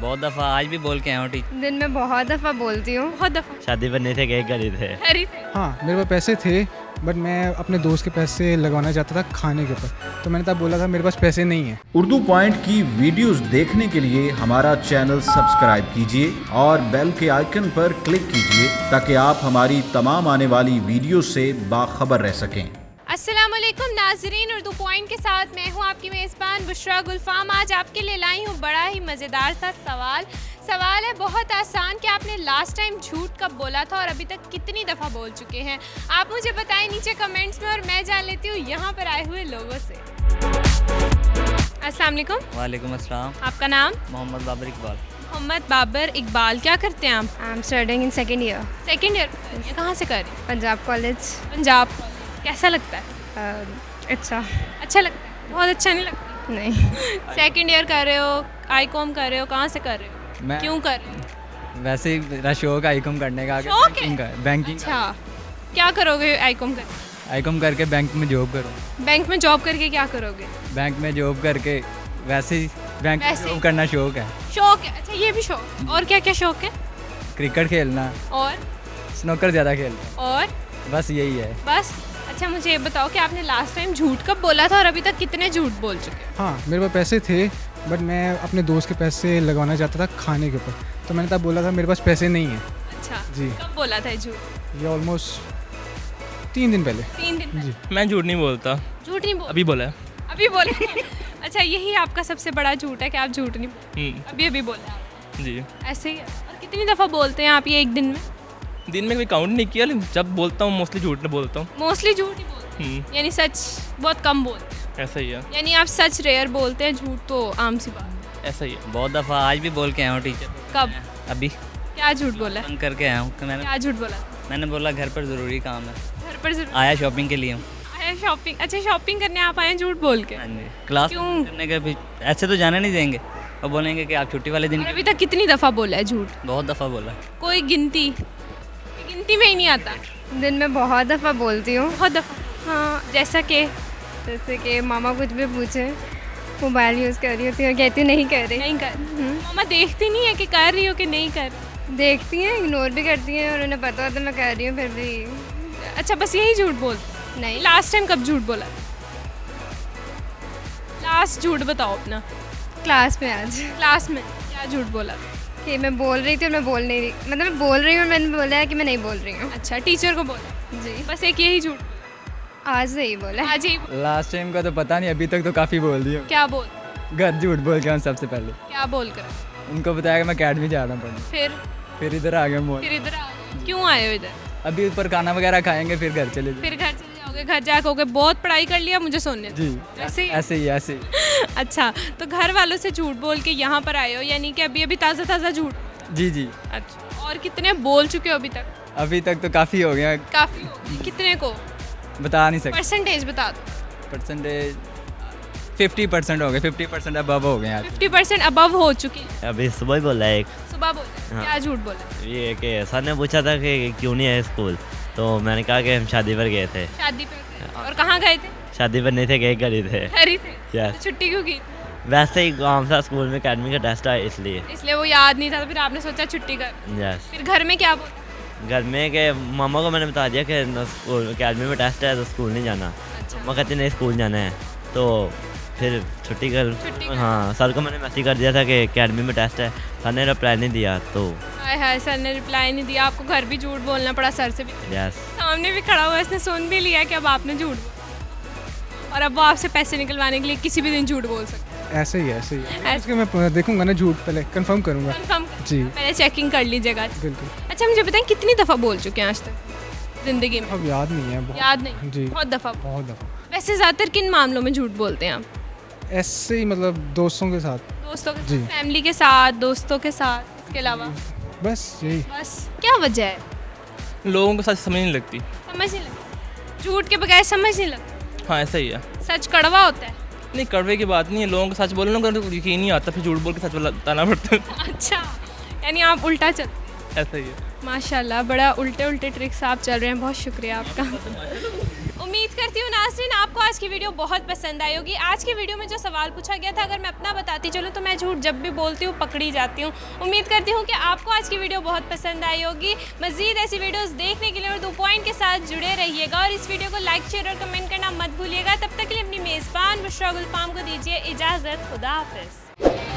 बहुत दफ़ा आज भी बोल के आया हूँ टीचर। दिन में बहुत दफ़ा बोलती हूँ। बहुत दफ़ा शादी पर नहीं थे, केक खरीद थे। हाँ, मेरे पास पैसे थे बट मैं अपने दोस्त के पैसे लगाना चाहता था खाने के ऊपर, तो मैंने तब बोला था मेरे पास पैसे नहीं हैं। उर्दू पॉइंट की वीडियोस देखने के लिए हमारा चैनल सब्सक्राइब कीजिए और बेल के आइकन पर क्लिक कीजिए ताकि आप हमारी तमाम आने वाली वीडियो से बाखबर रह सकें। अस्सलाम वालेकुम नाजरीन, उर्दू पॉइंट के साथ मैं हूँ आपकी मेज़बान बुशरा गुलफाम। आज आपके लिए लाई हूँ बड़ा ही मज़ेदार सा सवाल है बहुत आसान कि आपने लास्ट टाइम झूठ कब बोला था और अभी तक कितनी दफ़ा बोल चुके हैं। आप मुझे बताएं नीचे कमेंट्स में और मैं जान लेती हूँ यहाँ पर आए हुए लोगों से। अस्सलाम वालेकुम। वालेकुम अस्सलाम। आपका नाम? मोहम्मद बाबर इकबाल। मोहम्मद बाबर इकबाल। क्या करते हैं आप? I am studying in second year. Second year. कहाँ से कर रही हैं? पंजाब कॉलेज। पंजाब। कैसा लगता है? अच्छा अच्छा लगता है? बहुत अच्छा नहीं लगता? नहीं। सेकेंड ईयर कर रहे हो, आई.कॉम कर रहे हो, कहाँ से कर रहे हो? मैं क्यों कर रहे हो? वैसे ही मेरा शौक है आई.कॉम करने का। शौक है? बैंकिंग। अच्छा, क्या करोगे आई.कॉम कर? आई.कॉम करके बैंक में जॉब करूँ। बैंक में जॉब करके क्या करोगे? बैंक में जॉब करके वैसे ही बैंक में वैसे ही? जॉब करना शौक है। शौक है? अच्छा, ये भी शौक। और क्या क्या शौक है? क्रिकेट खेलना, और स्नूकर ज़्यादा खेलना, और बस यही है। बस। अच्छा, मुझे ये बताओ कि आपने लास्ट टाइम झूठ कब बोला था और अभी तक कितने झूठ बोल चुके हो? हाँ, मेरे पास पैसे थे बट मैं अपने दोस्त के पैसे लगाना चाहता था खाने के ऊपर, तो मैंने तब बोला था मेरे पास पैसे नहीं हैं। अच्छा जी। कब बोला था ये झूठ? ये ऑलमोस्ट 3 दिन पहले। 3 दिन जी। मैं झूठ नहीं बोलता, झूठ नहीं बोल अभी बोला है। अभी बोले? अच्छा, यही आपका सबसे बड़ा झूठ है कि आप झूठ नहीं बोलते? अभी बोला आप? जी। ऐसे ही है। और कितनी दफ़ा बोलते हैं आप ये एक दिन में? दिन में कोई काउंट नहीं किया, लेकिन जब बोलता हूँ मोस्टली झूठ नहीं बोलता हूँ। मोस्टली झूठ ही बोलते, यानी सच बहुत कम बोलते हैं। ऐसा ही है, यानी आप सच रेयर बोलते हैं, झूठ तो आम सी बात। ऐसा ही है। बहुत दफ़ा आज भी बोल के आया हूँ टीचर। कब? अभी क्या झूठ बोला? फोन करके आया हूँ। क्या झूठ बोला? मैंने बोला घर पर ज़रूरी काम है, घर पर जरूर आया शॉपिंग के लिए हूँ। आया शॉपिंग। अच्छा, शॉपिंग करने आप आए झूठ बोल के? हाँ जी। क्लास क्यों? करने के भी ऐसे तो जाने नहीं देंगे और बोलेंगे कि आप छुट्टी वाले दिन। और अभी तक कितनी दफ़ा बोला है झूठ? बहुत दफ़ा बोला। कोई गिनती में ही नहीं आता। दिन में बहुत दफ़ा बोलती हूँ। बहुत दफ़ा। हाँ, जैसा कि मामा कुछ भी पूछे, मोबाइल यूज़ कर रही होती है और कहती नहीं कर रही। नहीं कर। मामा देखती नहीं है कि कर रही हो कि नहीं कर? देखती हैं, इग्नोर भी करती हैं और उन्हें पता होता है मैं कर रही हूँ फिर भी अच्छा, बस यही झूठ बोल? नहीं। लास्ट टाइम कब झूठ बोला? लास्ट झूठ बताओ अपना। क्लास में आज क्लास में क्या झूठ बोला? कि मैं बोल रही थी और मैं बोल नहीं रही, मतलब मैं बोल रही हूँ और मैंने बोला है कि मैं नहीं बोल रही हूँ। अच्छा, टीचर को बोला? जी। बस एक यही झूठ? आज से ही बोला है। आज ही? लास्ट टाइम का तो पता नहीं, अभी तक तो काफ़ी बोल दिया। क्या बोल? घर झूठ बोल के आया सबसे पहले। क्या बोल कर? उनको बताया कि मैं अकेडमी जा रहा हूँ पढ़ने। फिर इधर आ गया मोड़। फिर इधर आ गए। क्यों आए हो इधर? अभी ऊपर खाना वगैरह खाएंगे फिर घर चले फिर घर चले जाओगे? घर जाकर कहोगे बहुत पढ़ाई कर लिया, मुझे सोने दो। जी। ऐसे ही? ऐसे ही। अच्छा, तो घर वालों से झूठ बोल के यहाँ पर आए हो, यानी कि अभी ताज़ा झूठ? जी। अच्छा, और कितने बोल चुके हो अभी तक? अभी तक तो काफ़ी हो गया। काफ़ी हो गए। कितने को? बता नहीं सकते। परसेंटेज बता दो। परसेंटेज 50% हो गए, 50% अबव हो गए आज। 50% अबव हो चुकी है। अभी सुबह ही बोला है एक। सुबह बोला? हाँ। क्या झूठ बोला? ये कि सर ने पूछा था कि क्यों नहीं आए स्कूल, तो मैंने कहा कि हम शादी पर गए थे। शादी पे गए थे। और कहाँ गए थे? शादी पर नहीं थे, केक खरीद थे। घर ही थे? Yes. तो छुट्टी क्यों की? वैसे ही काम था, स्कूल में अकेडमी का टेस्ट आया इसलिए। इसलिए वो याद नहीं था, तो फिर आपने सोचा छुट्टी कर। यस। फिर घर में क्या बोला? घर में के मामा को मैंने बता दिया कि स्कूल अकेडमी में टेस्ट है तो स्कूल नहीं जाना। अच्छा। मामा कहते नहीं स्कूल जाना है, तो फिर छुट्टी कर। हाँ, सर को मैंने मैसेज कर दिया था कि अकेडमी में टेस्ट है, सर ने रिप्लाई नहीं दिया तो। हाय सर ने रिप्लाई नहीं दिया, आपको घर भी झूठ बोलना पड़ा, सर से भी। यस। सामने भी खड़ा हुआ, इसने सुन भी लिया कि अब आपने झूठ बोला और अब वो आपसे पैसे निकलवाने के लिए किसी भी दिन झूठ बोल सकते हैं। ऐसे ही है। इसके मैं देखूंगा ना, झूठ पहले कंफर्म करूंगा। कंफर्म जी। पहले चेकिंग कर लीजिएगा। बिल्कुल। अच्छा, मुझे बताएं कितनी दफ़ा बोल चुके हैं आज तक ज़िंदगी में? अब याद नहीं है। याद नहीं? जी। बहुत दफ़ा। बहुत दफ़ा। वैसे ज़्यादातर किन मामलों में झूठ बोलते हैं आप? ऐसे ही मतलब दोस्तों के साथ। दोस्तों के जी। साथ, फैमिली के साथ, दोस्तों के साथ, इसके अलावा? बस यही। बस। क्या वजह है? लोगों को सच समझ नहीं लगती। समझ नहीं लगती? झूठ के बगैर समझ नहीं लगती? हाँ, ऐसा ही है। सच कड़वा होता है? नहीं, कड़वे की बात नहीं है, लोगों को सच बोलना को यकीन नहीं आता, फिर झूठ बोल के सच बताना पड़ता है। अच्छा, यानी आप उल्टा चल। ऐसा ही है। माशाल्लाह, बड़ा उल्टे ट्रिक्स आप चल रहे हैं, बहुत शुक्रिया आपका। उम्मीद करती हूँ नाज़रीन आपको आज की वीडियो बहुत पसंद आई होगी। आज की वीडियो में जो सवाल पूछा गया था, अगर मैं अपना बताती चलूँ तो मैं झूठ जब भी बोलती हूँ पकड़ी जाती हूँ। उम्मीद करती हूँ कि आपको आज की वीडियो बहुत पसंद आई होगी। मज़ीद ऐसी वीडियोस देखने के लिए उर्दू पॉइंट के साथ जुड़े रहिएगा और इस वीडियो को लाइक, शेयर और कमेंट करना मत भूलिएगा। तब तक के लिए अपनी मेज़बान बुशरा गुलफाम को दीजिए इजाज़त। खुदा हाफ़िज़।